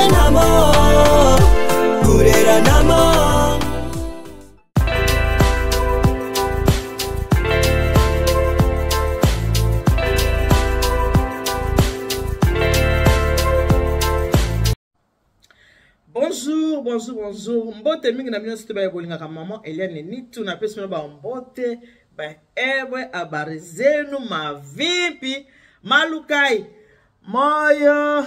namo, kurera namo. Bonjour. Mbote mingi na mino sito ba bolinga ka maman Eliane Nitu na pesi ba mbote ba ewe abarizenu mavipi malukai moyo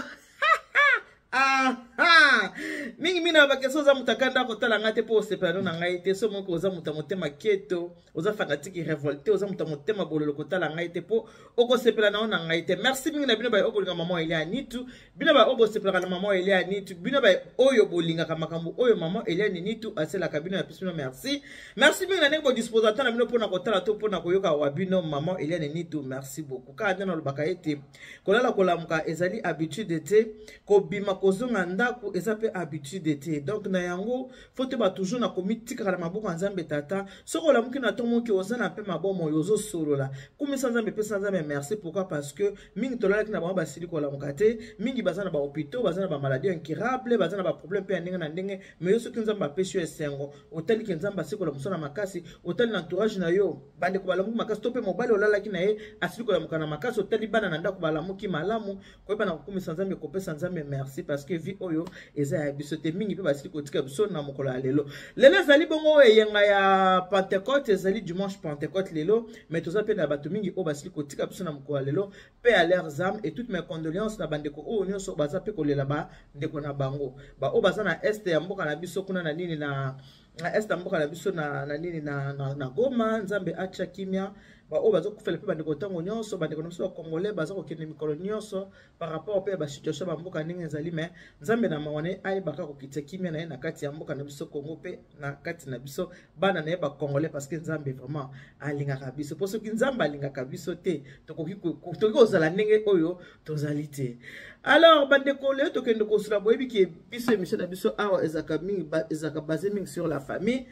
mingi mina ba keso za mutakanda ko tala ngate po sepano na ngai te so moko za mutamotema keto oza fanatiki révolté oza mutamotema bololo ko tala ngai te po oko sepela na ona ngai te. Merci mingi na bino ba obolinga maman Eliane Nitu bino ba obo sepela na maman Eliane Nitu bino ba oyo bolinga ka makambo oyo maman Eliane Nitu asela ka bino na pisino. Merci mingi na neko disposateur na bino pona ko tala to pona ko yoka wa bino maman Eliane Nitu. Merci beaucoup ka ndana lobaka ete kolala kolamuka ezali habitude te ko bima kozonga ndako eza pe habitude te. Donc na yango faut te ba toujours na komitika kala maboko nzambe tata soko la muki na tomo ki ozana pe mabomo yozo solola kumisa nzambe pe nzambe. Merci pourquoi parce que mingi tolala ki na ba basili kola mukate mingi bazana ba hôpitaux bazana ba maladie incurable bazana ba problème pe ndenge na ndenge mais yo soki nzamba pesio esengo otali ki nzamba sikola musona makasi otali na entourage na yo bande ko balamu makasi to pe mobali olala ki na ye asili kola mukana makasi otali bana na ndako balamu ki malamu ko bana kumisa nzambe ko pesa nzambe. Merci parce que vie oyo eza ya biso te mingi pe basili kotika biso na mokolo ya lelo ezali bongo eyenga ya Pentecôte ezali dimanche Pentecôte lelo mais toza pe na bato mingi o basili kotika biso na mokolo ya lelo pe à leurs âmes et toutes mes condoléances na bandeko o nyonso baza pe kolela ba ndeko na bango ba o baza na este ya mboka na biso kuna na nini na este ya mboka na biso na nini na Goma nzambe acha kimia ba o bazo kufela pe bandeko tango nyonso bandeko nyonso congolais baza ko kende mikolo nyonso par rapport pe ba situation ba mboka ndenge ezali mais nzambe na mawane ai baka ko kitse kimia na ye na kati ya mboka na biso Congo pe na kati na biso bana na ye ba congolais parce que nzambe vraiment alinga ka biso pour ce qui nzambe alinga ka biso te tokoki kozala ndenge oyo tozali te. Alors bandeko le to kende ko sula boyebi ki biso émission na biso awa ezaka basé mingi sur la famille.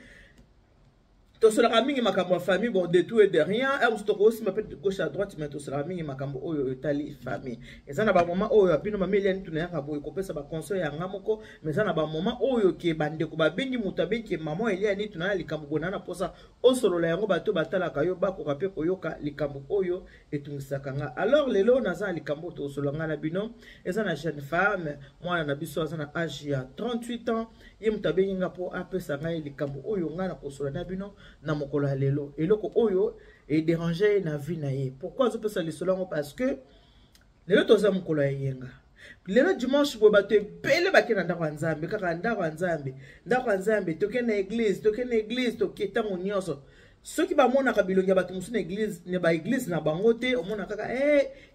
To sera mingi makambo famille bon de tout et de rien et on se trouve aussi m'appelle de gauche à droite mais to sera mingi makambo oyo etali famille ezana ba moment oyo abino mama Eliane Nitu na yaka boy ko pesa ba conseil ya ngamoko mais ezana ba moment oyo ke bande ko ba bengi mutabe ke maman Eliane Nitu na likambo bonana posa osolola yango bato batala kayo ba ko kapé koyoka likambo oyo etungisaka nga. Alors lelo naza likambo to solanga na bino ezana jeune femme mwana na biso azana âge ya 38 ans ye mutabe nga po apesa nga likambo oyo nga na kosola na bino na mokolo ya lelo eloko oyo e déranger na vie na ye. Pourquoi je peux ça le solongo parce que lelo toza mokolo ya yenga lelo dimanche bo bato ebele bakena ndako ya nzambe kaka ndako ya nzambe toke na église toke tango nyonso soki bamonaka bilongi ya bato mosusu na église ne ba église na bango te omona kaka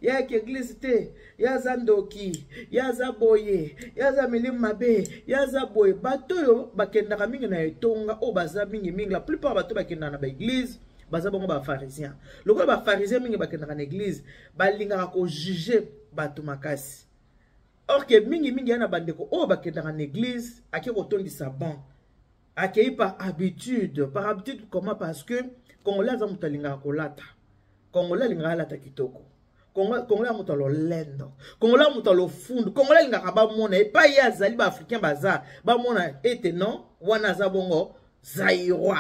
ya ki église te ya za ndoki ya za boye ya za milimu mabe ya za boye bato oyo bakendaka mingi na etonga o baza mingi la plupart bato bakendaka na ba église baza bongo ba pharisien lokola ba pharisien mingi bakendaka na église balingaka ko juger bato makasi. Or que mingi yana bandeko o bakendaka na église ake ko tondisa ban accueilli par habitude comment parce que Congolais za mutalinga kolata Congolais linga lata kitoko Congolais mutalo lendo Congolais mutalo fundu Congolais linga kaba mona et pas ya zali ba africain baza ba mona ete non wana za bongo zairwa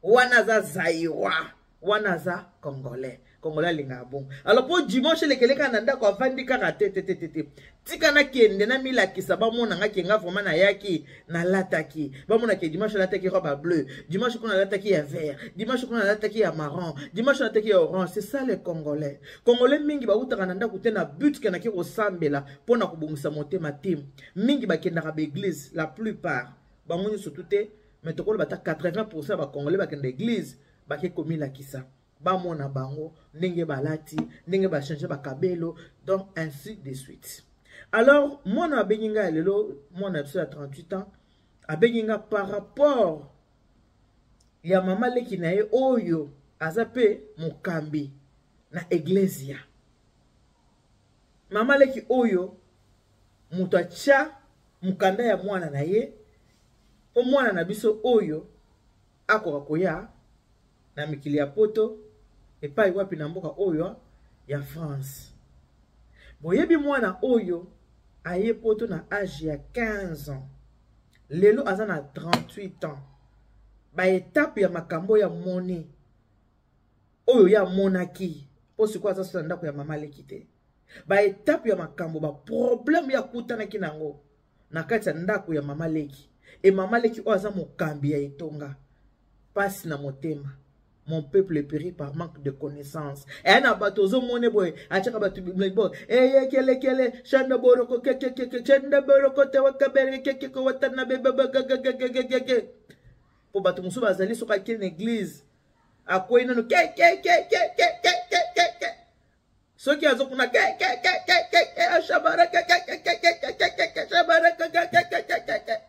wana za Congolais linga bon. Alors pour dimanche le keleka nanda ko avandi kaka tete tika na kende na mila kisaba mona nga kenga vraiment na yaki na lataki ba mona ke dimanche lataki robe bleu dimanche kuna lataki ya vert dimanche kuna lataki ya marron dimanche lataki ya orange. C'est ça les Congolais mingi ba utaka nanda kutena but kana ki osambela pona kubungisa motema tim mingi bakenda ka église la plupart ba moni surtout te mais tokolo bata 80% ba Congolais bakenda église bake komila kisa ba mona bango ndenge balati ndenge ba changer ba kabelo donc ainsi de suite. Alors moi na beninga lelo moi na 38 ans a beninga par rapport ya mama leki na ye oyo azape mukambi na iglesia mama leki oyo mutacha mukanda ya mwana na ye po mwana na biso oyo akoka koya na mikili ya poto epai wapi na mboka oyo ya France. Boyebi mwana oyo aye poto na âge ya 15 ans lelo aza na 38 ans ba étape ya makambo ya moni oyo ya monaki po siko aza so ndako ya mama leki te ba étape ya makambo ba problème ya kutanaki nango na kati ya ndako ya mama leki e mama leki oyo aza mokambi ya etonga pasi na motema. Mon peuple périt par manque de connaissances. Et na bato zo mone boy, achaka batu black boy. Eh kele chanda boroko ke chanda boroko te wakabere ke ko watana bebe ke. Po batu musu bazali soka ke église. Akoy nanu ke. Soki azokuna ke ashabara ke shabara ke.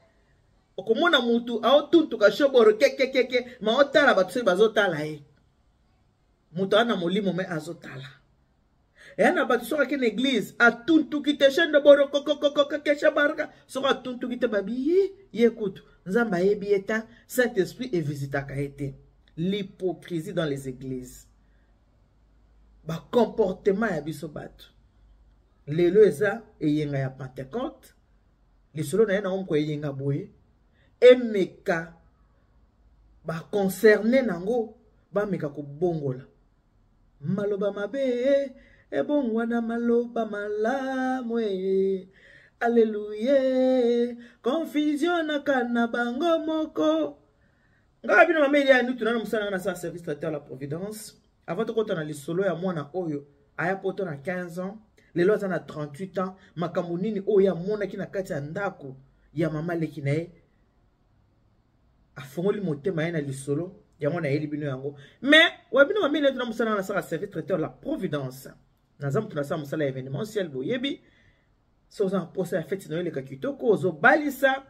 Okomona mutu aotuntu ka shoboro ke ma otala batu bazotala e mutu ana molimo me azotala e na batu soka ke na église atuntu kite shende boro ke shabaraka soka atuntu kite babi ye kutu nzamba yebi eta Saint-Esprit et visitaka ete l'hypocrisie dans les églises ba comportement ya biso batu lelo eza eyenga ya Pentecôte lisolo na ye na omko eyenga boye emeka ba concerné nango ba meka ko bongola maloba mabe ebongwa na maloba malamu Alléluia confusion na kana bango moko nga bino mameli ya nutu na musana na sa service traiteur la providence avant de kota na lisolo ya mwana oyo aya poto na 15 ans lelo za na 38 ans makambo nini oyo ya mona kina kati ya ndako ya mama leki na ye afongoli motema ye na lisolo yango na yeli bino yango mais wabino mameli ya musana na sa service traiteur la providence naza mutu na sa musala événementiel boyebi so za posa ya fête noël ka kitoko ozo balisa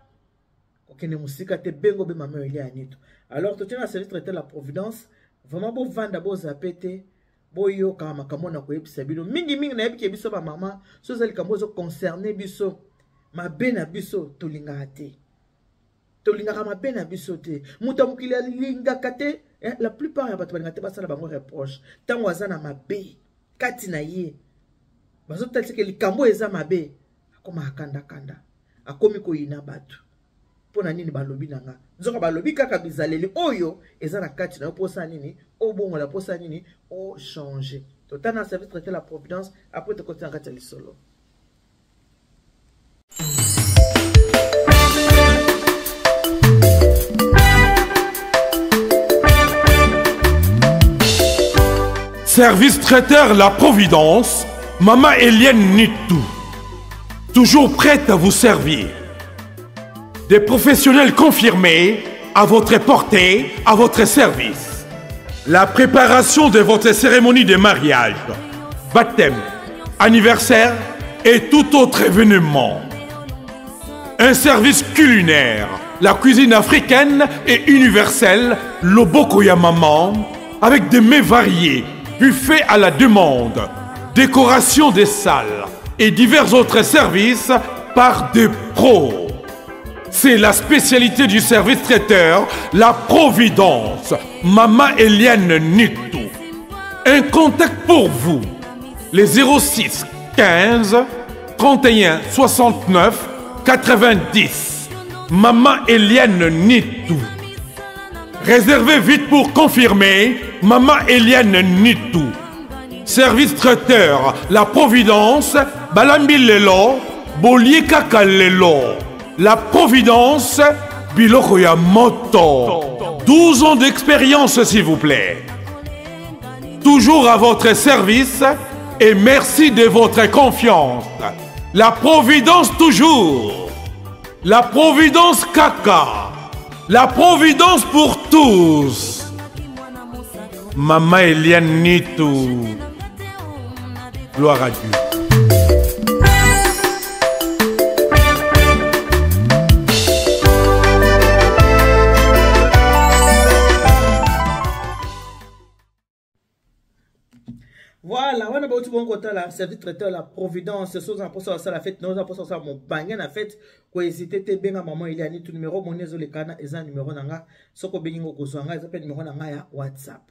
okene musika te bengo be mama yeli anito alors to tena service traiteur la providence vraiment bo vanda bo zapete bo yo ka makambo na ko yebisa bino mingi na yebike biso ba mama so za likambo zo concerner biso mabe na biso tolinga te tolinga mabe na biso te muta mukili linga kate la plupart ya bato balinga te basala bango reproche tango azana mabe kati na ye bazo tatsike likambo eza mabe akoma akanda akomi ko yina batu pona nini balobi nanga nzoka balobi kaka bizaleli oyo eza na kati na posa nini obongo la posa nini o changer totana service traiter la providence après te côté en kati lisolo. Service traiteur La Providence, Maman Eliane Nitou, toujours prête à vous servir. Des professionnels confirmés à votre portée, à votre service. La préparation de votre cérémonie de mariage, baptême, anniversaire et tout autre événement. Un service culinaire, la cuisine africaine et universelle, Loboko ya Maman, avec des mets variés, buffet à la demande, décoration des salles et divers autres services par des pros. C'est la spécialité du service traiteur, la Providence, Maman Eliane Nitou. Un contact pour vous, les 06 15 31 69 90. Maman Eliane Nitou. Réservez vite pour confirmer, Maman Eliane Nitou. Service traiteur, la Providence, Balambi Lelo, Bolier Kaka Lelo. La Providence, Biloko Yamoto. 12 ans d'expérience, s'il vous plaît. Toujours à votre service et merci de votre confiance. La Providence toujours. La Providence Kaka. La Providence pour tous. Maman Eliane Nitou. Gloire à Dieu. Voilà, on a beaucoup de côté la service traiteur la Providence, ce sont pour ça la fête, nous pour ça mon bangen la fête, quoi hésiter te benga maman il y a ni tout numéro mon nezo le kana eza numéro nanga, soko bengingo kozanga eza pe numéro nanga ya WhatsApp.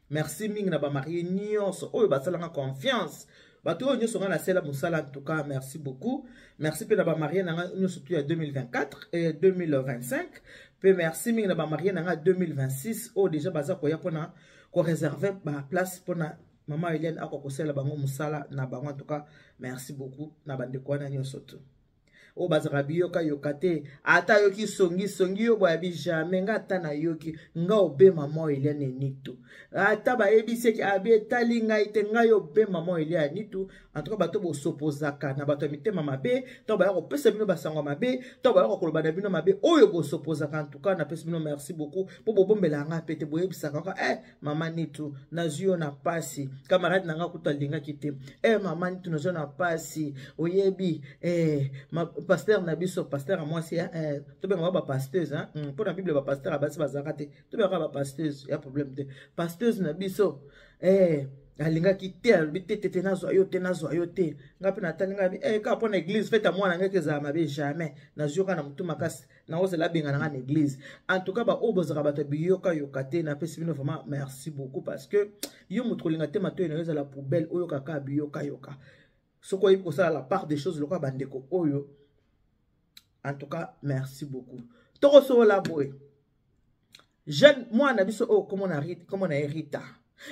Merci ming na ba marié nyonso oyo basala nga confiance. bato oyo nyonso nga na sela mosala en tout cas merci beaucoup merci mpe na bamarie na nga nyonso tu ya 2024 et 2025 mpe merci mingi na bamarie na nga 2026 oyo déjà baza koya mpona koreserve baplace mpona mama Eliane akokosela bango mosala na bango en tout cas merci beaucoup na bandeko wana nyonso tu o bazaka biyoka yoka te ata yoki songi yo boyabi jamais nga ata na yoki nga obe mama Eliane Nitu ata bayebisi eki abi etali ngai te nga yo be mama Eliane Nitu en tout cas bato bosopozaka na bato ya mitema mabe to baya kopesa bino basango mabe to baya kokoloba na bino mabe oyo bosopozaka en tout cas na pesa bino merci beaucoup po bobombela nga pete boyebisaka ka mama Nitu nazwi yo na pasi camarade na nga kuta lingaki te mama Nitu nazwi na pasi oyebi pasteur na biso pasteur à moi c'est to benga ba pasteuse pour la Bible ba pasteur abasi bazaka te to benga ba pasteuse ya problème te pasteuse na biso alinga kite albitete nazo ayo te ngapi na talinga bi ka pona église fête à moi na ngeke za mabe jamais na zoka na mutu makasi na ose la benga na église en tout cas ba obozaka bato biyoka yokate na pesi bino vraiment merci beaucoup parce que yo mutrolinga te mato ina la poubelle oyo kaka biyoka yoka soko yipo ça la part des choses loka bandeko oyo. En tout cas, merci beaucoup. Toro la boy. Jeune, moi, na biso oh, comment on a Rita.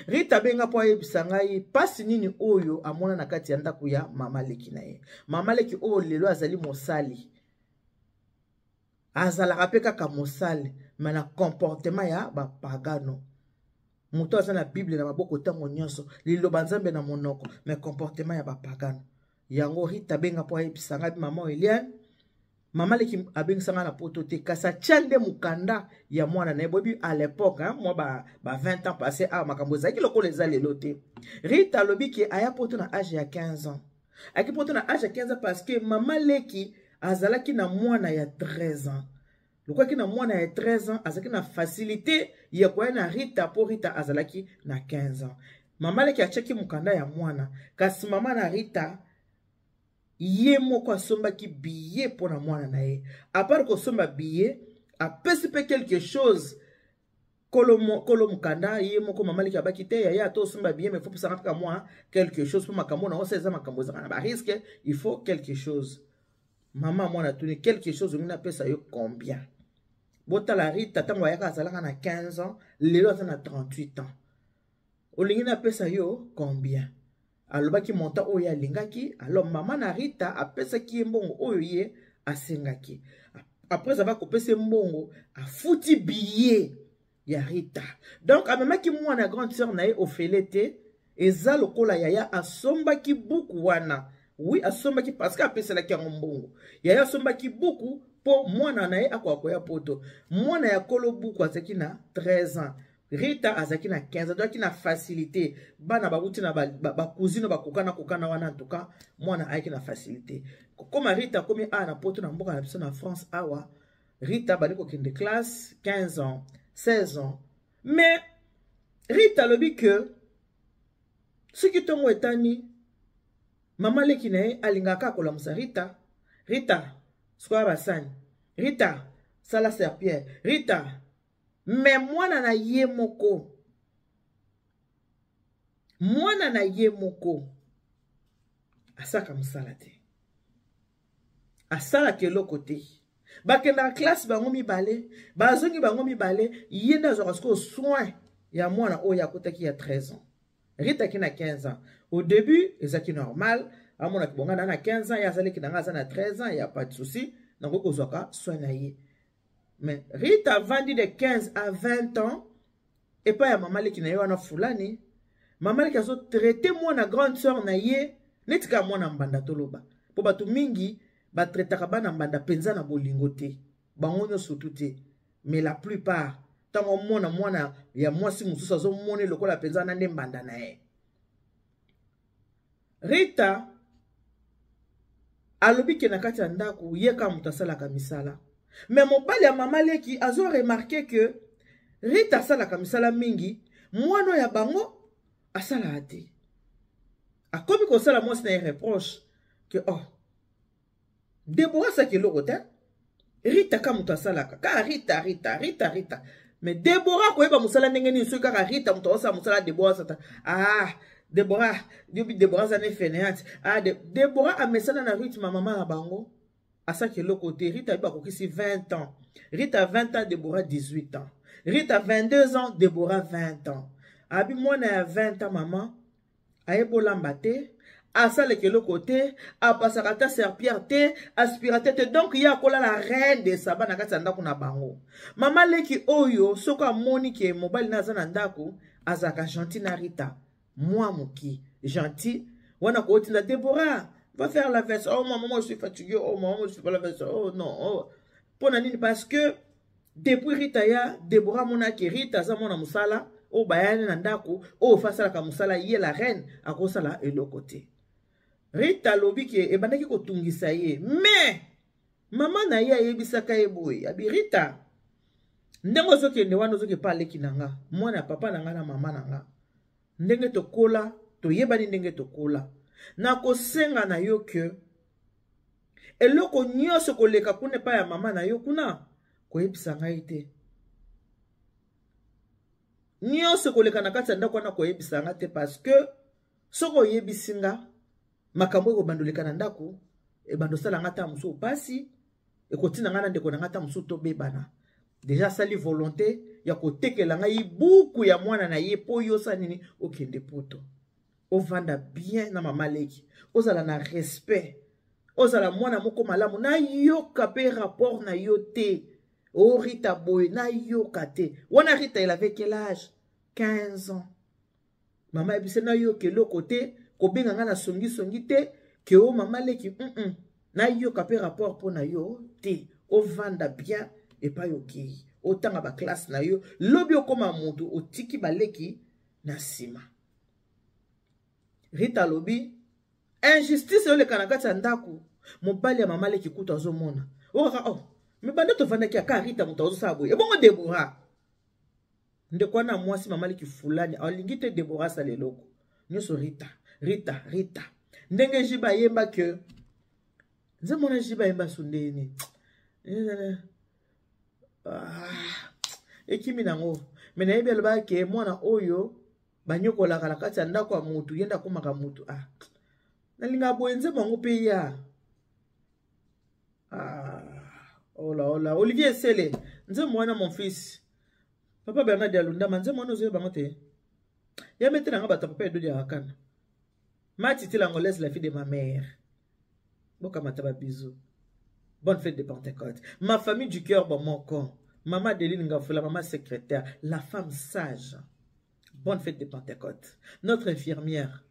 Rita benga po yebisangai pasi nini oyo amona na kati ya ndako ya mama leki na ye. Mama leki oyo lelo azali mosali. Azala rapeka ka mosali, mais na comportement ya ba pagano. Muto azana na Bible na maboko tango nyonso, lilo banzambe na monoko, mais comportement ya ba pagano. Yango Rita benga po yebisangai mama Eliane. Mama leki abengisanga na poto te kasa chande mukanda ya mwana na bobi à l'époque moi ba 20 ans passé makambo zaki lokolo ezali lote. Rita lobi ki aya poto na âge ya 15 ans. Aki poto na âge ya 15 ans parce que mama leki azalaki na mwana ya 13 ans. Lokwa ki na mwana ya 13 ans azalaki na facilité ya kwa na Rita po Rita azalaki na 15 ans. Mama leki acheki mukanda ya mwana kasi mama na Rita ye moko asombaki billet pour na mwana na ye. À part ko somba billet, apesi pe quelque chose kolo mukanda ye moko mama leki abaki te ya to somba billet mais faut pour ça ka moi quelque chose pour makambo na oseza makambo za na ba risque, il faut quelque chose. Maman mwana tuni quelque chose ngina pesa yo combien? Bota la Rita tango ya kazalaka na 15 ans, lelo na 38 ans. Olingina pesa yo combien? Alobaki monta oyo alingaki alors mama na Rita apesaki mbongo oyo ye asengaki après avoir kopesa mbongo afuti billet ya Rita donc amemaki mwana grande sœur na ye ofelete eza lokola yaya asombaki buku wana oui asombaki parce que apeselaki yango mbongo yaya asombaki buku po mwana na ye akwakoya poto mwana ya kolo buku azaki na 13 ans Rita azaki na 15 doki na facilité bana babuti na ba cousine ba kokana wana en tout cas mwana ayaki na facilité comme Rita comme na poto na mboka na biso na France awa Rita bali ko kende classe 15 ans 16 ans mais Rita lobi que ce qui tongo etani mama leki na alingaka kola musa Rita square basani Rita sala serpillère Rita mais mwana na ye moko asaka musala te asala keloko te bakenda classe bango mibale bazongi bango mibale yenda zokasko soin ya mwana oyo akotaki ya 13 ans Rita ki na 15 ans au début ezaki normal amona kibonga na 15 ans ya azali kinanga za na 13 ans ya pas de souci nango kozwaka soin na ye. Mais Rita vandi de 15 à 20 ans et pas ya mama leki na yo na fulani mama leki azo traité moi na grande sœur na ye netika mwana mbanda toloba po batu mingi ba traitaka bana mbanda penza na bolingo te bango nyonso te mais la plupart tango mwana ya mwasi mususu azo mone lokola penza na nde mbanda na ye. Rita alobi ke na kati ya ndako ye ka mutu asalaka misala. Mais mobali ya mama leki azo remarqué que Rita asalaka misala mingi mwana ya bango asala ate. Akomi kosala mwasi na reproche que oh Deborah sakelo te Rita ka mutu asalaka ka Rita mais Deborah ko eba musala ndenge ni so ka Rita mutu osala musala Deborah sata Déborah zane fainéante. Ah, Déborah a mesana na Ruth ma maman na bango. À ça que le côté, Rita a ici 20 ans. Rita a 20 ans, Déborah 18 ans. Rita a 22 ans, Déborah 20 ans. Abi moi na 20 ans maman. Aebo lambate. À ça que le côté, à passerata serpillère te, aspirateur te. Donc il y a la reine de Saba na katanda kuna bango. Maman leki oyo, soko moni ke mobile na zanandaku, azaka gentil na Rita. Moi moki, gentil. Wana ko otinda Déborah. Va faire la veste. Oh, maman, je suis fatigué. Oh, maman, je ne fais pas la veste. Oh, non. Oh. Parce que depuis Ritaya, Déborah Monaki, Rita, Zamona Moussala, oh, Bayane Nandako, oh, face à la Moussala, y est la reine, à cause de la et l'autre côté. Rita Lobi qui est bandaki ko tungisa ye. Mais, maman na ya yebisaka eboy. Abi Rita, ndengo soki ndewano soki pale kinanga. Mwana papa nanga na mama nanga. Ndenge to kola, to yebani ndenge to kola. Na ko senga na yo ke eloko nyonso koleka kune pa ya mama na yo kuna ko yebisa ngai te. Nyonso koleka na kati ya ndako wana ko yebisa ngai te parce que soko yebisinga makambo eko bandoleka na ndako e bando sala ngata muso pasi e kotina ngana ndeko na ngata muso to bebana. Déjà sali volonté ya ko tekela ngai buku ya mwana na ye po yo sa nini okende poto. Ovanda bien na mama leki. Ozala na respect. Ozala mwana moko malamu. Na yoka pe rapport na yote. Oh Rita boy. Na yoka te. Wana Rita il avait quel âge? 15 ans. Mama ebise na yoke lo côté. Kobenga nga na songi songi te. Ke o mama leki. Na yoka pe rapport po na yo te. Ovanda bien. Et pas yoki. Otanga ba classe na yo. Lobi okoma mutu. Otiki baleki. Na sima. Rita Lobi, injustice yo le kanakati ya ndaku, mobali ya mama leki kuta zo mona. Oh, me bande to vanda ki aka Rita muta zo sabo. E bongo Déborah. Ndekwa na mwasi mama leki fulani, alingi te Déborah sa leloko. Nyoso Rita. Ndenge jiba yemba ke nze mona jiba yemba sundeni. Ekimi nango. Me na yebi aloba ke mwana oyo banyoko la kala kati anda kwa mutu yenda kumaka mutu nalinga boenze bango pe ya ola Olivier Sele nze mwana mon fils papa Bernard Alunda manze mwana ozo bango te ya metela nga bata papa edo dia akana mati tila ngolaise la fille de ma mère boka mataba bisous bonne fête de Pentecôte ma famille du cœur bon mon con maman Deline Ngafula maman secrétaire la femme sage. Bonne fête de Pentecôte. Notre infirmière,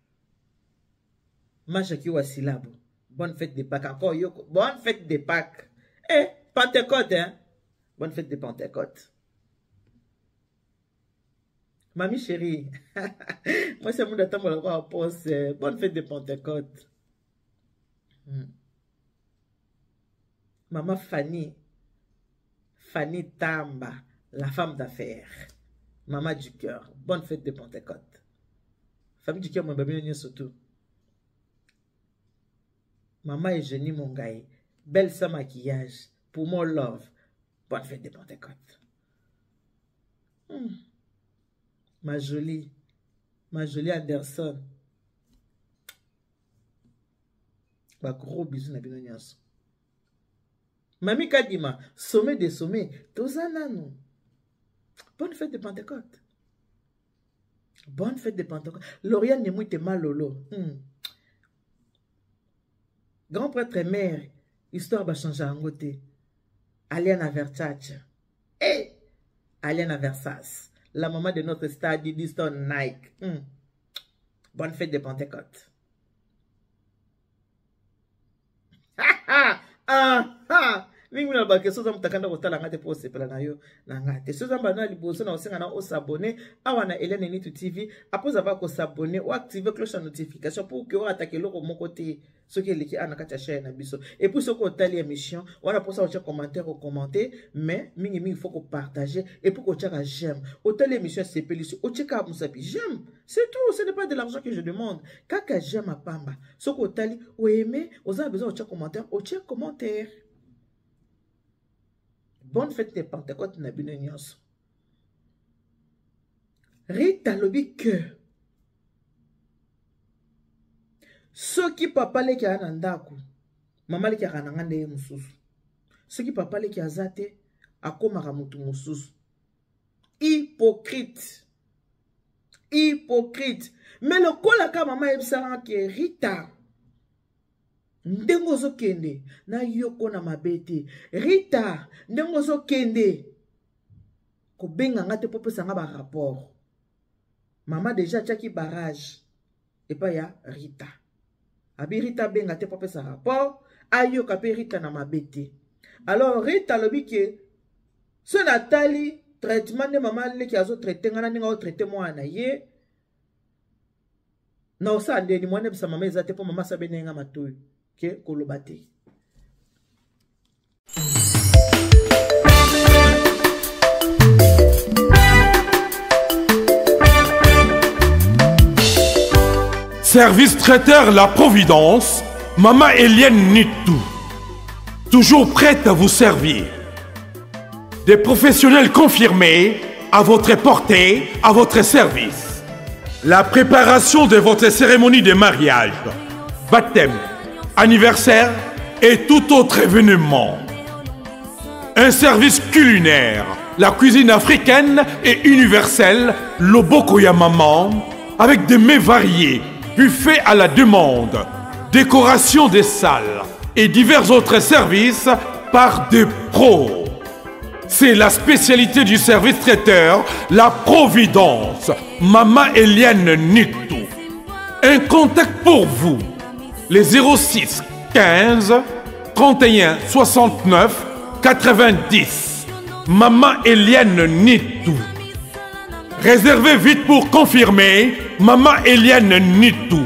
Machaki Wasilabo. Bonne fête de Pâques. Encore Yoko. Bonne fête de Pâques. Pentecôte, hein? Bonne fête de Pentecôte. Mamie chérie. Moi, c'est mon attend pour la poste. Bonne fête de Pentecôte. Maman Fanny. Fanny Tamba. La femme d'affaires. Maman du cœur, bonne fête de Pentecôte. Famille du cœur, mon bébé, surtout. Maman Eugénie Mongaï, belle sans maquillage, pour mon love, bonne fête de Pentecôte. Ma jolie Anderson. Bah, gros bisous, Nabino Nyanso. Mami Kadima, sommet des sommets, Tozanano. Bonne fête de Pentecôte. Bonne fête de Pentecôte. Lauriane Nemouite Malolo. Grand prêtre et mère. Histoire va changer en côté. Aliana Versace. Aliana Versas. La maman de notre stade d'Easton Nike. Bonne fête de Pentecôte. Mingi na ba keso za mutakanda kotala ngate po sepela na yo na ngate so za mbana liboso na osenga na o s'abonner awa na Hélène Nitu TV apoza ba ko s'abonner ou activer cloche de notification pour que o attaquer loko moko te ce qui liki ana kati chaîne na biso et puis ce ko tali émission wana pour ça o commentaire ou commenter mais mingi il faut ko partager et pour ko tchaka j'aime o tali émission c'est pelisi o tchaka musapi j'aime c'est tout ce n'est pas de l'argent que je demande kaka j'aime a pamba ce ko tali o aimer o za besoin o tchaka commentaire o tchaka commentaire. Bonne fête de Pentecôte na bino nyonso. Rita lobi que soki papa leki aya na ndako mama leki akananga nde ye mosusu soki papa leki aza te akomaka motu mosusu. Hypocrite. Mais le kolaka mama yebisanga ke Rita ndengo zo kende na yoko na mabete. Rita ndengo zo kende ko benga ngate popo sanga ba rapport. Mama déjà tchaki barrage et pas ya Rita. Abi Rita benga te popo sa rapport ayo ka pe Rita na mabete. Alors Rita lobi ke so Nathalie traitement de maman le ki azo traiter ngana ninga o traiter moi na ye. Na osa ndeni mwana bisa mama ezate po mama sabe nenga matoyo ke kolobate. Service traiteur La Providence, Maman Eliane Nitou. Toujours prête à vous servir. Des professionnels confirmés à votre portée, à votre service. La préparation de votre cérémonie de mariage, baptême, anniversaire et tout autre événement. Un service culinaire, la cuisine africaine et universelle, Loboko ya Maman, avec des mets variés, buffet à la demande, décoration des salles et divers autres services par des pros. C'est la spécialité du service traiteur, la Providence, Maman Eliane Nitou. Un contact pour vous, les 06 15 31 69 90. Maman Eliane Nitou. Réservez vite pour confirmer, Maman Eliane Nitou.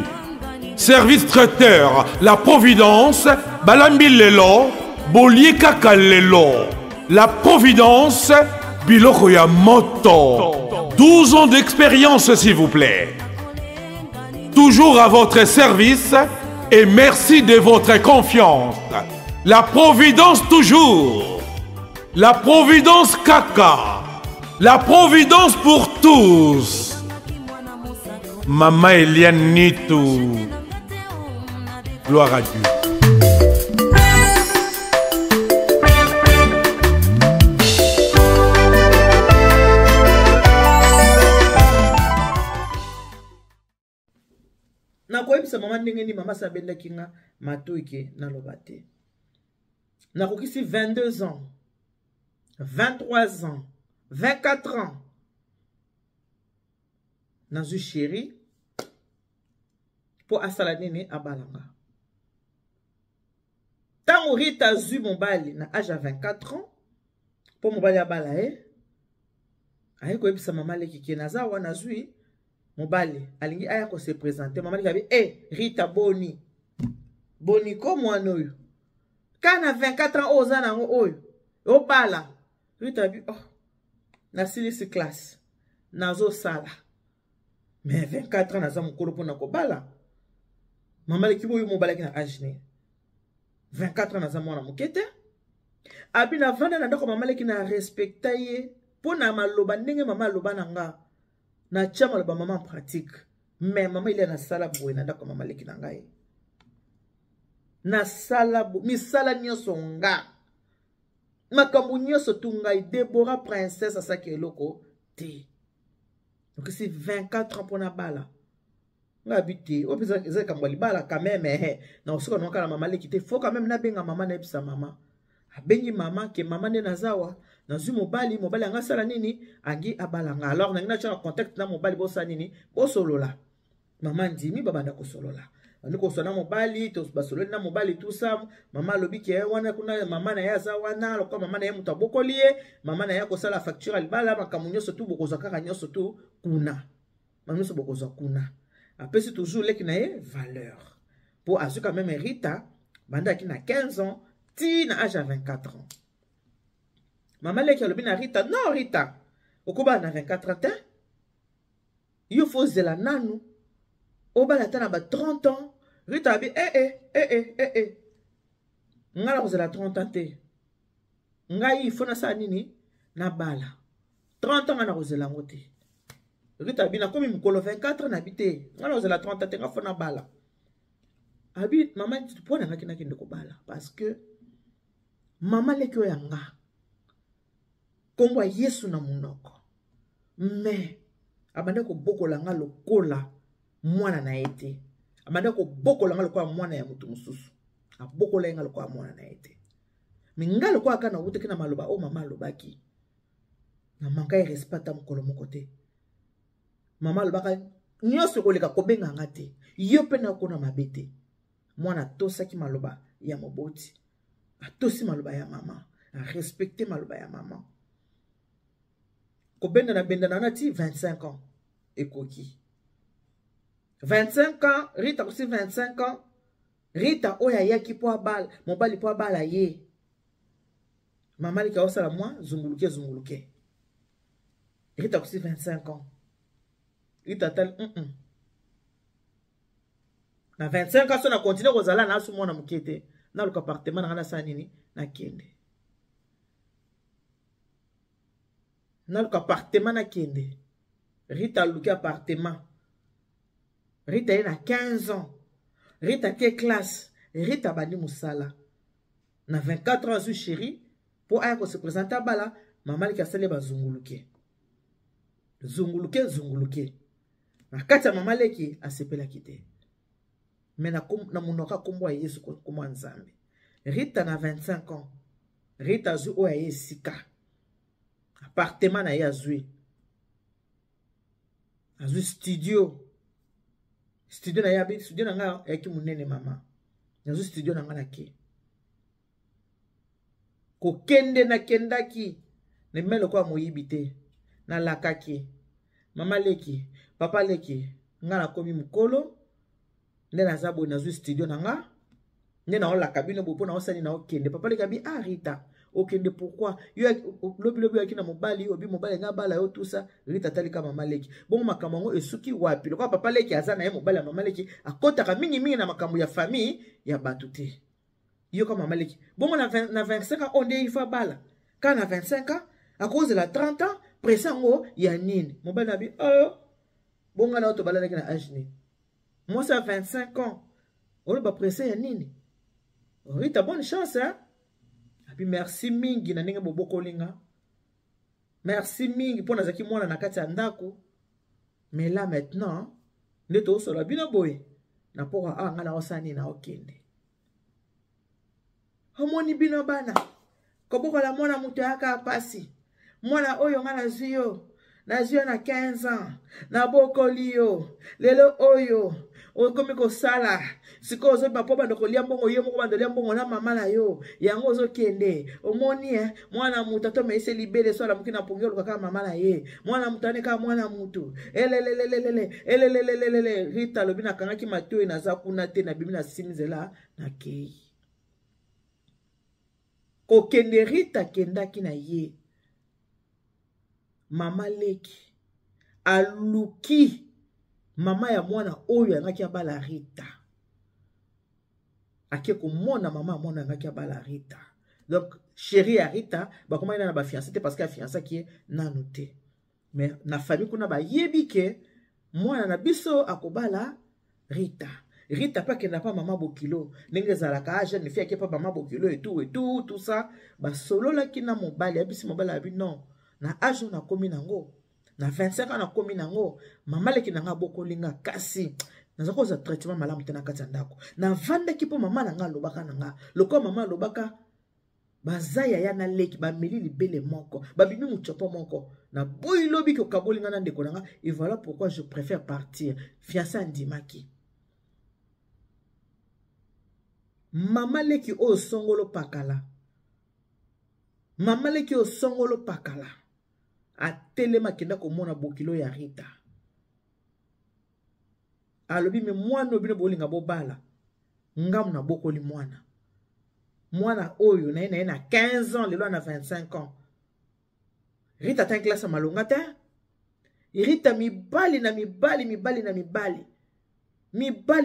Service traiteur, la Providence, Balambi Lelo, Bolier Kaka Lelo. La Providence, Biloko ya Moto. 12 ans d'expérience, s'il vous plaît. Toujours à votre service et merci de votre confiance. La Providence toujours. La Providence Kaka. La Providence pour tous. Maman Eliane Nitou. Gloire à Dieu. Nakoyebisa mama ndenge ni mama sabelaki nga matoike na lobate. Nakokisi 22 ans, 23 ans, 24 ans. Nazu chéri pour asala nene abalanga. Tango Rita zu mobali na âge à 24 ans pour mobali abala aye koyebisa mama leki ke naza wana zui mobali alingi aya ko se présenter mama leki Rita boni ko mwana oyo kana 24 ans oza nango oyo obala Rita bi na silisi classe nazo sala mais 24 ans naza mukolo pona ko bala mama leki boyo mobali ki na âge ne 24 ans naza mwana mukete abi na vanda na ndako mama leki na respecta ye pona maloba ndenge mama loba nanga na tia maloba mama en pratique mais mama il est na sala boye na ndako mama leki na ngai na sala misala nyonso nga makambo nyonso tu ngai Deborah princesse asaki eloko te. Donc c'est 24 ans pona bala nga biti o pesa ezeka mbali bala quand même na osoko noka na mama leki te faut quand même na benga mama na ebisa mama abengi mama ke mama ne nazawa nazu mobali anga sala nini angi abalanga. Alors na cha contact na mobali bosa nini bosolola mama ndimi babanda kosolola ndiko sona mobali to basolola na mobali tout ça mama lobi ke wana kuna mama na yaza wana lokwa mama na ye muta bokolie mama na ya kosala facture albala makamunyo surtout bokozwa kaka nyoso tu kuna mama so bokozwa kuna apesi toujours leki na ye valeur pour azu quand même Rita banda ki na 15 ans ti na âge à 24 ans. Maman leki alobi na Rita, non Rita, okoba na 24 ans, yo faut zela nanu, oba la tana ba 30 ans, Rita abi, ngala kozela 30 ans te, ngai ifo na sa nini, na bala, 30 ans nga na kozela ngote, Rita abi na komi mukolo 24 ans na bite, ngala kozela 30 ans te nga fo na bala, Abi maman dit pour na kina kende ko bala parce que maman leki oyanga kombo Yesu na munoko mais abanda ko bokola nga lokola mwana na ete abanda ko bokola nga lokola mwana ya mutu mususu abokola nga lokola mwana na ete minga lokola kana uteki na maloba o mama lobaki na manka respecta mukolo mokote mama lobaka nyoso koleka kobenga ngate yo pena ko na mabete mwana tosaki maloba ya moboti atosi maloba ya mama a respecter maloba ya mama ko benda na nati 25 ans ekoki 25 ans Rita aussi 25 ans Rita oya yaki po abal mobali po abala ye mama lika osala moi zunguluke Rita aussi 25 ans Rita tal na 25 ans na continue kozala na asu mwana mukete na luka appartement na ngana sa nini na kende na luka appartement na kende Rita luki appartement Rita est na 15 ans Rita ke classe Rita bandi musala na 24 ans chérie pour aya ko se présenter bala mama lika sale ba zunguluke na kati ya mama leki asepela kite mais na munoka kombo ya Yesu kombo nzambe Rita na 25 ans Rita zu oya yesika appartement na ya zui azu studio na ya bi studio na nga yaki munene mama azu studio na nga na ke ko kende na kendaki ne melo kwa moyibite na lakaki mama leki papa leki nga na komi mukolo nde naza boye nazwi studio na nga nde na olaka bino boye mpo na osali na okende papa leki abi Rita okende pourquoi yo lobi yaki na mobali obi mobali nga bala yo tusa Rita talika mama leki bongo makambo yango esuki wapi lokola papa leki aza na ye mobali ya mama leki akotaka mingi na makambo ya famille ya bato te yo ka mama leki bongo na 25 ans onde ifa bala ka na 25 ans à cause de la 30 ans presango ya nini mobali na bi bongo na oto balalaki na âge nini moi ça 25 ans on va presser ya nini Rita bonne chance hein puis merci mingi na ndenge bobokolinga merci mingi pour nazaki mwana na kati ya ndako mais là maintenant nde tosola bino boye na poko nga na osani na okende homoni bino bana kobokola mwana mutu yaka pasi mwana oyo nga nazwi yo na 15 ans na bokoli yo lelo oyo okomi kosala siko ozoba po bando kolia mbongo yo moko bando lia mbongo na mama na yo yango ozokende omoni mwana mutu to meise libele swala mukina pongelo kaka mama na ye mwana mutu aneka mwana mutu elelelelele Rita lobi na kangaki matoi na za kuna te na bimi na simzela na kei ko kende Rita kendaki na ye mama leki aluki mama ya mwana oyo yangaki abala Rita ake komona mama ya mwana yangaki abala Rita donc chérie ya Rita bakoma na ba fiancé te parce que fiancé qui est nanu te mais na famille kuna ba yebi ke mwana na biso akobala Rita pa kenda pa mama bokilo ndenge zalaka jeune fille ke pa mama bokilo et tout ça ba solo la kina mobali abisi mobali abi non na âge na komi nango na 25 ans na komi nango mama leki nanga bokolinga kasi naza koza traitement malamu te na kati ya ndako na vandaki po mama nanga lobaka nanga loko mama lobaka bazaya ya na leki bameli libele moko babimi muchopo moko na boyi lobi ko kabolinga na ndeko nanga et voilà pourquoi je préfère partir fiancé ndimaki mama leki o songolo pakala mama leki o songolo pakala atelema kenda komona bokilo ya Rita alobi me mwana obino bolinga bobala ngamu na bokoli mwana oyo na ye na 15 ans lelo na 25 ans Rita ta classe malonga te Rita mibali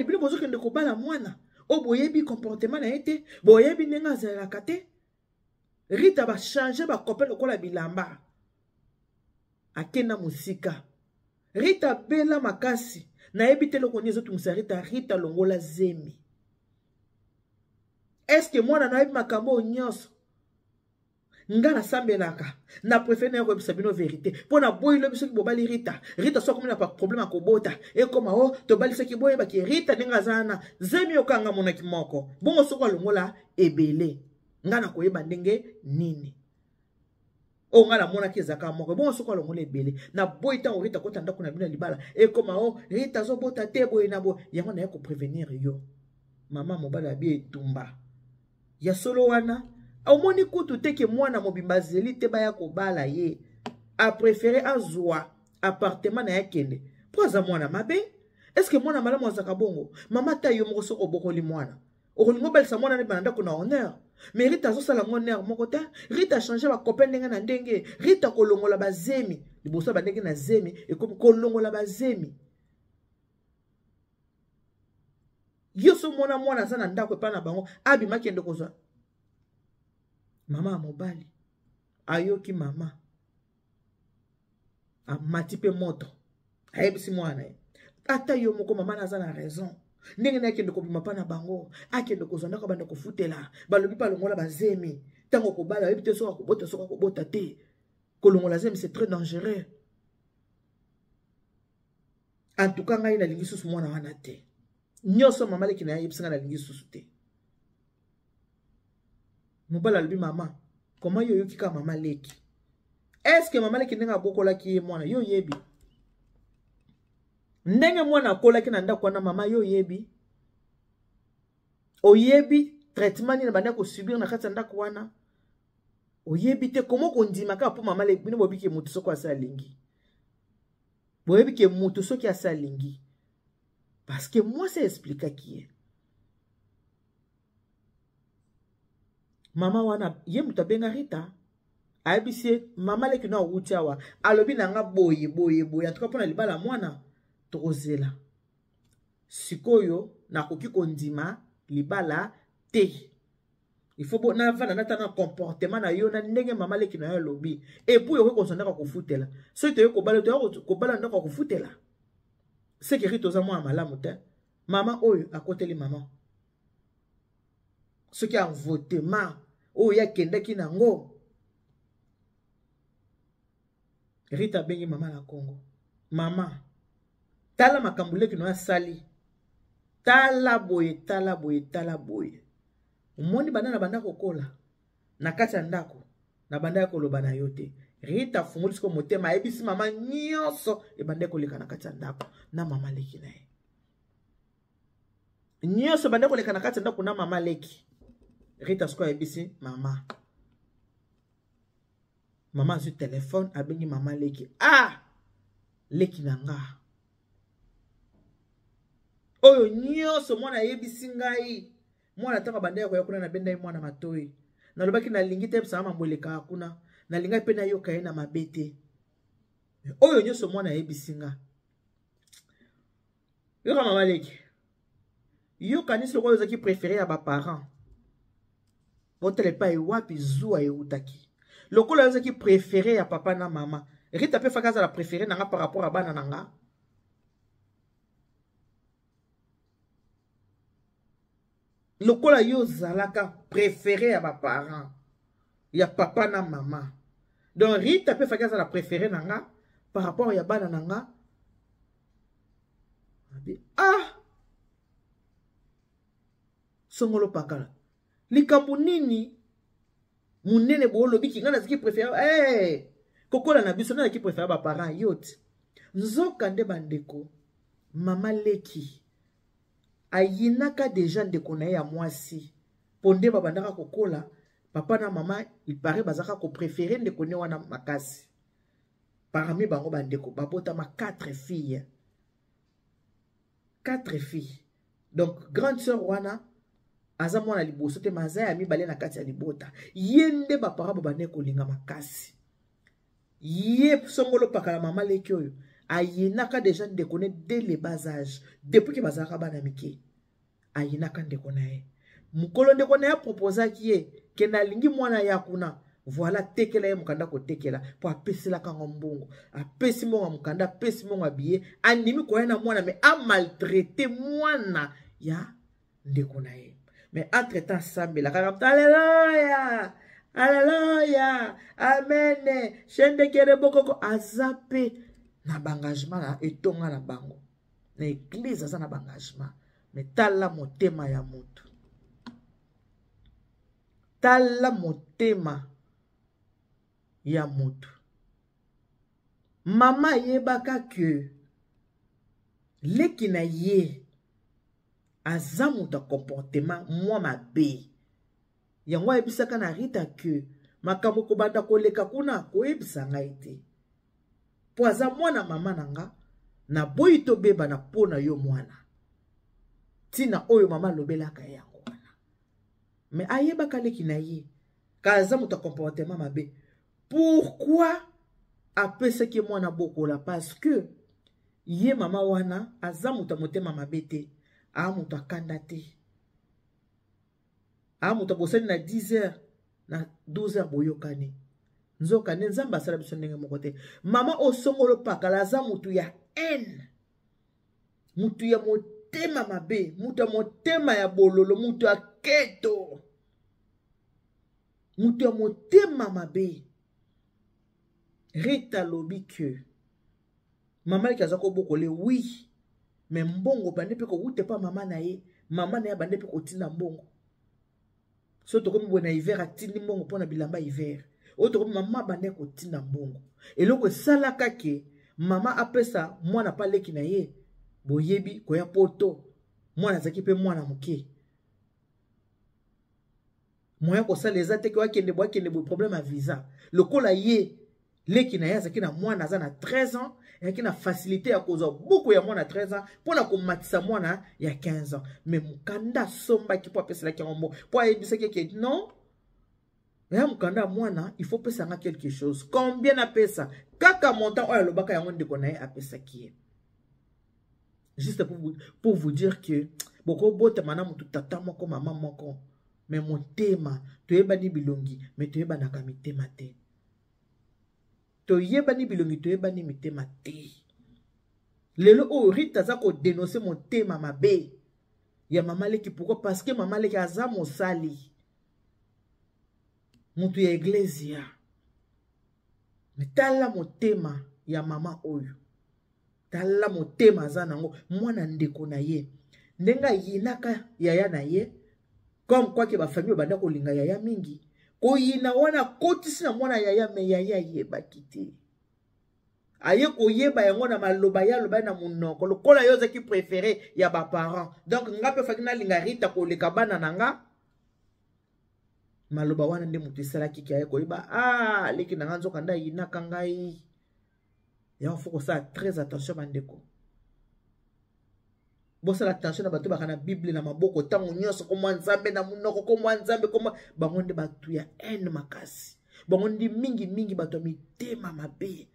bino bozokende kobala mwana o boyebi comportement na ete boyebi ndenge azalaka te Rita ba changer ba copain lokola bilamba akenda musika Rita bela makasi na ebite loko nyezo tumisa Rita longola zemi est-ce que moi na makambo nyonso nga na sambelaka na préféré na ko bisabino vérité pona boy lo biso ki bobali Rita so comme na pas problème akobota e koma o to bali seki boy ba ki Rita ninga zana zemi okanga mona kimoko bongo soko longola ebele nga na koyeba ndenge nini o nga na mona ki zaka moko bongo soko longola ebele na boy tan Rita kota ndako na bino libala e koma o Rita zo bota te boy na bo yango na ko prévenir yo mama mobala bi etumba ya solo wana au moni kutu teke mwana mobimba zeli te baya kobala ye a préféré azwa appartement na yakende po za mwana mabe est-ce que mwana malamu azaka bongo mama ta yo moko soko bokoli mwana okolingo belisa mwana ne bananda ko na honneur mais Rita zo sala honneur moko ta Rita changer ba copain ndenga na ndenge Rita kolongola bazemi liboso ba ndenge na zemi e comme kolongola bazemi yo so mwana sana ndako pa na bango abi makende kozwa mama mobali ayoki mama amati pe moto ayebisi mwana ata yo moko mama naza na raison ndenge na akende kobima pa na bango akende kozonda ko banda kofutela balobi pa longola bazemi tango kobala yebi te soka kobota te kolongola zemi c'est très dangereux en tout cas ngai na lingi susu mwana wana te nyoso mama leki na yebisi nga na lingi susu te mobala lobi mama comment yo yoki ka mama leki est-ce que mama leki ndenga bokola ki mwana yo yebi ndenge mwana kola ki na ndako na mama yo yebi oyebi traitement ni na banda ko subir na kati ndako wana oyebi te comment ko ndima ka po mama leki bino bobiki mutu soko asa lingi boyebi ke mutu soki asa lingi parce que moi c'est expliqué qui est mama wana ye muta benga Rita ayebisi mama leki na wuti awa alobi na nga boye en tout cas pona libala mwana tokozela sikoyo na koki kondima libala te il faut na vana na tana comportement na yo na ndenge mama leki na yo lobi et puis yo ko sonda ko futela so te yo ko bala ndako ko futela c'est que Rita za mwa malamu te mama oyo akoteli mama ce qui a voté ma o ya kendaki nango Rita bengi mama na Congo mama tala makambule kino ya sali tala boye umoni banana banda kokola na kati ya ndako na banda ya koloba na yote Rita funguli siko motema ebisi mama nyonso e banda koleka na kati ya ndako na mama leki na ye nyonso banda koleka na kati ya ndako na mama leki Rita sko ebisi mama su téléphone abengi mama leki leki nanga oyo nyonso mwana yebisi ngai mwana tanga bandaya ko yakuna na benda mwana matoi na lobaki na lingi te sama mamboleka akuna na linga pe na yoka na mabete oyo nyonso mwana yebisi nga yo mama leki yo kanisi ko yozaki préféré ya ba parents botele pa wapi zuwa eutaki lokola yozaki préféré ya papa na mama Rita pe fakaza la préféré nanga par rapport à bana nanga lokola yo zalaka préféré ya ba parents ya papa na mama donc Rita pe fakaza la préféré nanga par rapport ya bana nanga songolo pakala likambo nini munene bolo biki ngana ziki préféré kokola na biso na ki préféré ba parents yote nzoka nde bandeko mama leki ayinaka déjà ndeko na ya mwasi ponde babandaka kokola papa na mama il paraît bazaka ko préférer ndeko ne wana makasi parmi bango bandeko babota ma 4 filles donc grande sœur wana aza mwana liboso te maza ya mibale na kati ya libota yende ba para babane kolinga makasi ye songolo pakala mama leki oyo ayinaka déjà ndeko ne dès le bas âge depuis que bazaka bana mike ayinaka ndeko na ye mukolo ndeko na ya proposaki ye ke na lingi mwana ya kuna voilà tekela ye mukanda ko tekela po apesela kango mbongo apesi mbongo mukanda apesi mbongo abiye andimi ko na mwana me a maltraité mwana ya ndeko na ye mais entre-temps sambela kaka alléluia alléluia amen chende kere bokoko azape na bangagement na etonga na bango na église aza na bangagement mais tala motema ya moto tala motema ya moto mama yebaka ke leki na ye aza moto comportement mwa mabe yango ayebisaka na Rita ke makambo kobanda koleka kuna koyebisa ngai te po aza mwana mama na nga na boyi tobeba na pona yo mwana tina oyo mama lobelaka yango wana mais ayebaka leki na ye ka aza moto comportement mabe. Pourquoi apesaki mwana bokola? Parce que ye mama wana aza moto motema mabe te, a moto akanda te, a moto bosani na 10h na 12h boyokani nzoka ne nzamba sala biso ndenge moko te. Mama osongolo pakala aza moto ya haine, moto ya motema mabe, moto ya motema ya bololo, moto ya keto, moto ya motema mabe. Rita lobi que mama li kaza ko bokole oui mais mbongo bande pe ko wute pa mama na ye bande pe ko tina mbongo so to komi bona hiver atindi mbongo pona bilamba hiver o to komi mama bande ko tina mbongo eloko salaka ke mama apesa mwana pa leki na ye boyebi ko ya poto mwana zaki pe mwana muke moya ko sala ezate ke wakende bo problème à visa lokola ye leki na yazaki na mwana aza na 13 ans yaki na facilité ya kozwa beaucoup ya mwana 13 ans pona ko matisa mwana ya 15 ans mais mukanda somba ki po apesa ki ngombo po ayebisaki ke non ya mukanda mwana il faut pesa nga quelque chose combien na pesa kaka montant oyo lobaka yango ndeko na ye apesa ki juste pour vous dire que boko bota mana mutu tata moko mama moko mais motema toyebani bilongi mais toyebana ka mitema te. Toyebani bilongi toyebani mitema te. Lelo o Rita za ko dénoncer motema mabe ya mama leki. Pourquoi? Parce que mama leki aza mosali mutu ya iglesia. Tala motema ya mama oyo, tala motema aza nango mwana ndeko na ye ndenga yinaka yaya na ye comme quoi que ba famille banda ko linga yaya mingi ko yina wana kotisi na mwana yaya me yaya yeba kite aye ko yeba yango na maloba ya loba na munoko lokola yo zaki préféré ya ba parents donc ngape fakina linga Rita ko leka bana nanga maloba wana nde mutu sala kiki aye ko yeba leki nanga nzoka nda yina kangai ya faut que ça très attention bandeko. Bosa la attention na bato bakana Bible na maboko tango nyonso ko mwanzambe na munoko ko mwanzambe ko bangonde batu ya haine makasi. Bangonde mingi bato mitema mabe.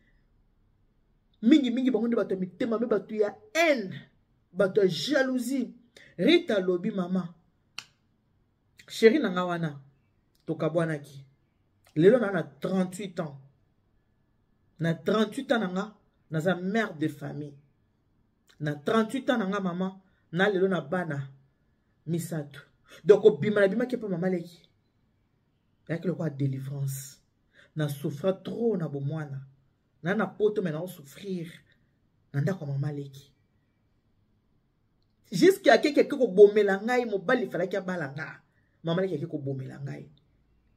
Mingi bangonde bato mitema mabe batu ya haine, bato ya jalousie. Rita lobi mama. Chérie nanga wana tokabwana ki. Lelo na 38 ans. Na 38 ans nanga naza mère de famille. Na 38 ans nanga mama na lelo na bana misato. Donc bima ki pa mama leki. Yaki lokwa délivrance. Na souffrir trop na bomwana. Na poto mais na souffrir. Nanda kwa mama leki. Jusqu'à quelqu'un ko bomela ngai mobali fala ki balanga. Mama leki ko bomela ngai.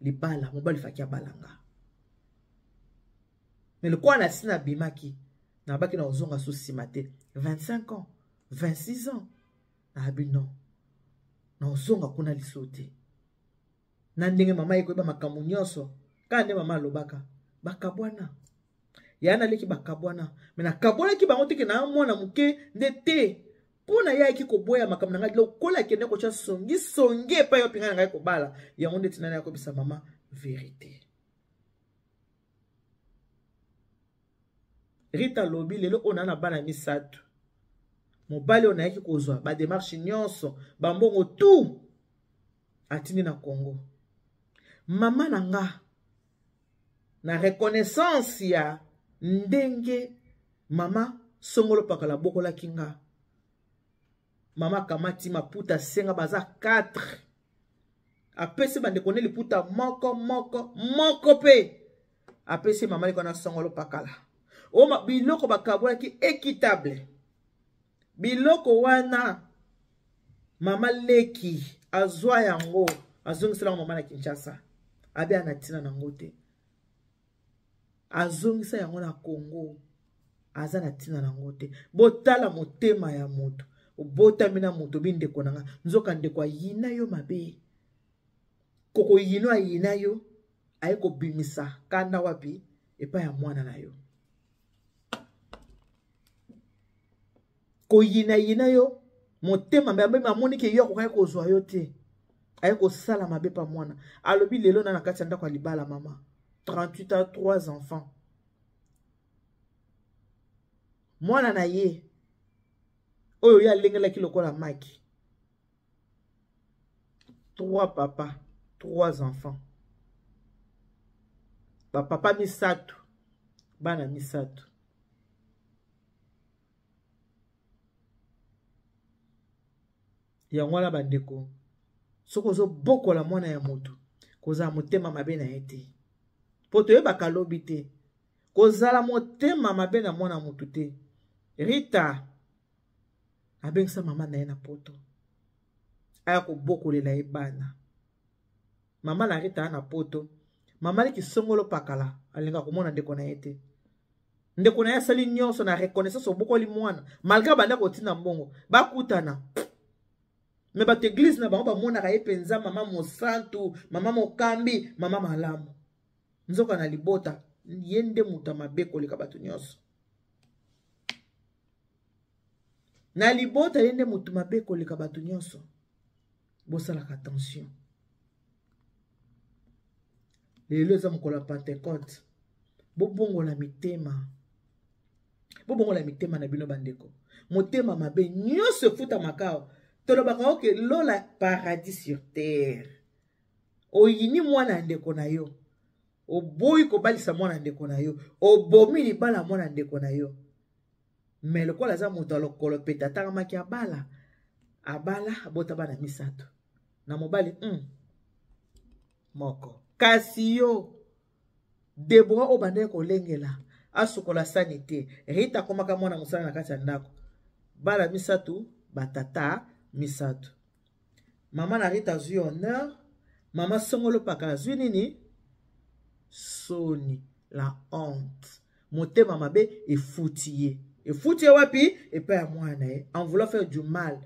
Libala mobali fala ki balanga. Mais le quoi na sina bimaki na baki na ozonga so simate 25 ans 26 ans na abi non na ozonga kuna lisote na ndenge mama yeko ba makambo nyonso ka nde mama lobaka bakabwana yana leki bakabwana mais na kabwana ki bango teke na mwana muke ndete pona ya ki ko boya makambo nanga lokola kende ko cha songi pa yo pinga ngai ko bala yango ndeti nana yako bisa mama vérité. Rita lobi lelo onana bana misato. Mobali onayaki kozwa ba démarche nyonso, ba mbongo tout atini na Congo. Mama nanga na reconnaissance ya ndenge mama songolo pakala bokola kinga. Mama kamati maputa senga baza 4 apesi bandeko ne liputa moko pe apesi mama liko na songolo pakala o biloko bakabolaki équitable biloko wana mama leki azwa yango azongisela mama na Kinshasa abe anatina nango te azongisa yango na Congo aza na tina nango te botala motema ya moto obotami na moto bindeko nanga nzoka ndeko ayina yo mabe koko yino ayina yo aye kobimisa kanda wapi epa ya mwana na yo ko yina yo motema mabe mamoni ke yo ko kozwa yo te aye kosala mabe pa mwana alobi lelo na kati ya ndako ya libala mama 38 ans 3 enfants mwana na ye oyo ya lengelaki lokola maki 3 papa 3 enfants bapapa misato bana misato yango wana bandeko soki ozobokola mwana ya moto kozala motema mabe na ye te po toyebaka lobi te kozala motema mabe na mwana moto te Rita abengisa mama na ye na poto aya kobokolela ye bana mama na Rita na poto mama leki songolo pakala alinga komona ndeko na ye te ndeko na ye asali nyonso na reconnaissance obokoli mwana malgré banda kotina mbongo bakutana me bato église na bango bamonaka ye penza mama mosantu mama mokambi mama malamu nzoka na libota ye nde moto mabe koleka bato nyonso na libota ye nde moto mabe koleka bato nyonso bosalaka attention lelo eza mokolo ya Pentecote bobongola mitema na bino bandeko motema mabe nyonso efuta makao tolobaka oke lola paradis sur terre oyini mwana ndeko na yo oboyi kobalisa mwana ndeko na yo obomi libala mwana ndeko na yo me lokola aza moto alokolo peta atangamaki abala abota bana misato na mobali moko kasi yo Debora obande kolengela asukola sani te Rita komaka mwana mosala na kati ya ndako bala misato batata misato mama na Rita azwi honneur mama songolo paka azwi nini soni la honte motema mabe efuti ye wapi epa ya mwana ye en voulant faire du mal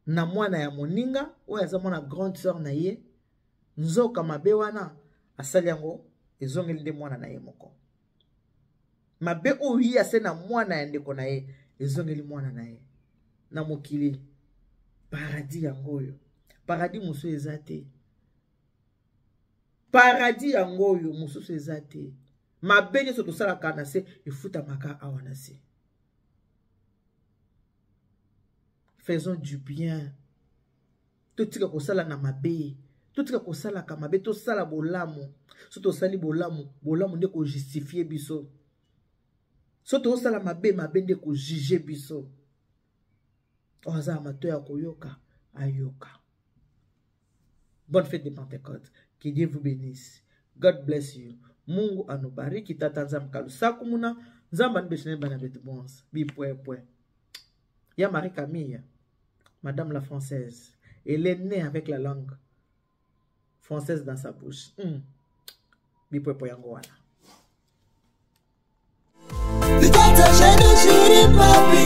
na mwana ya moninga oyo aza mwana grande sœur na ye nzoka mabe wana asali yango ezongeli nde mwana na ye moko mabe oyo ye ase na mwana ya ndeko na ye ezongeli mwana na ye na mokili paradis yango oyo paradis mosusu eza te paradis yango oyo mosusu eza te mabe nyonso tosalaka na se efutamaka awa na se faisons du bien totika kosala na mabe totika kosalaka mabe tosala bolamu so tosali bolamu nde kojustifie biso so tosala mabe nde kojuge biso oza mato ya koyoka ayoka. Bonne fête de Pentecôte. Que Dieu vous bénisse. God bless you. Mungu anubariki tata nzambe kalusaku muna nzamba nibeshene bana betu bonse bipwe. Ya Marie Camille, Madame la Française, elle est née avec la langue française dans sa bouche. Bipwe yango wana. Papi,